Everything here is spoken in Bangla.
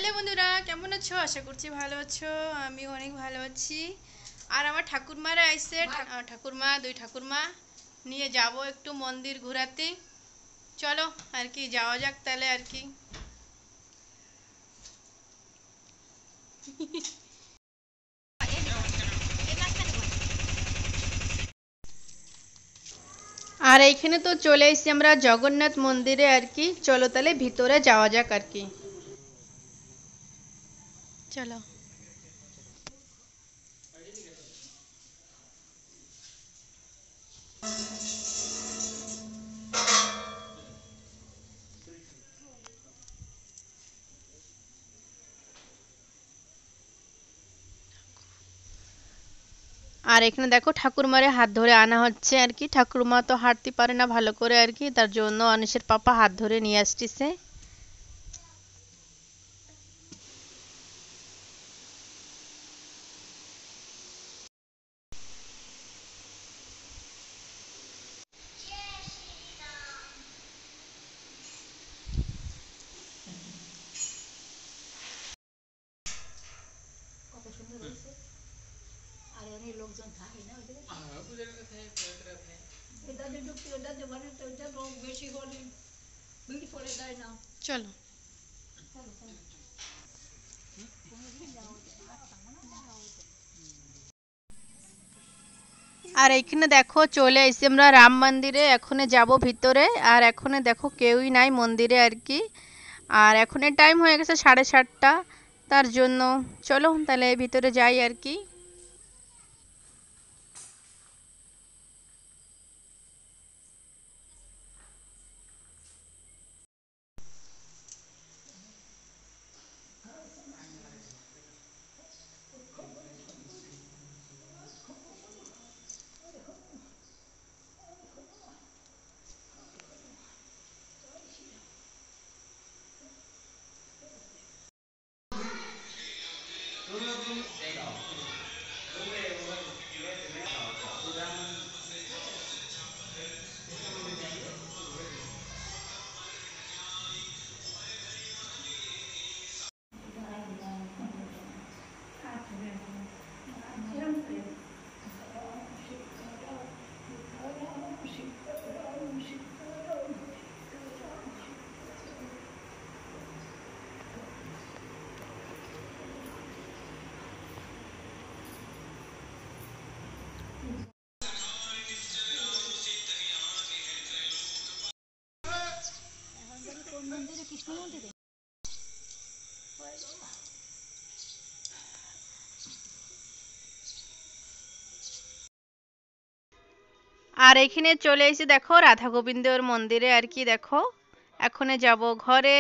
হ্যালো বন্ধুরা, কেমন আছো? আশা করছি ভালো আছো। আমি অনেক ভালো আছি। আর আমার ঠাকুরমারা আইছে, দুই ঠাকুরমা নিয়ে যাব একটু মন্দির ঘোরাতে। চলো আর কি, যাওয়া যাক তাহলে আর কি। আর এইখানে তো চলে এসেছি আমরা জগন্নাথ মন্দিরে আর কি। চলো তাহলে ভিতরে যাওয়া যাক আর কি। চলো। আর এখানে দেখো ঠাকুরমারে হাত ধরে আনা হচ্ছে আর কি। ঠাকুরমা তো হাঁটতে পারে না ভালো করে আর কি, তার জন্য অনিশের পাপা হাত ধরে নিয়ে আসতেছে। চলো। আর এখানে দেখো চলে এসেছি আমরা রাম মন্দিরে। এখনে যাব ভিতরে। আর এখনে দেখো কেউই নাই মন্দিরে আর কি। আর এখনে টাইম হয়ে গেছে 7:30। তার জন্য চলো তাহলে ভিতরে যাই আর কি। আর এখানে চলে এসেছি দেখো রাধা গোবিন্দর মন্দিরে আর কি। দেখো এখনে যাব ঘরে।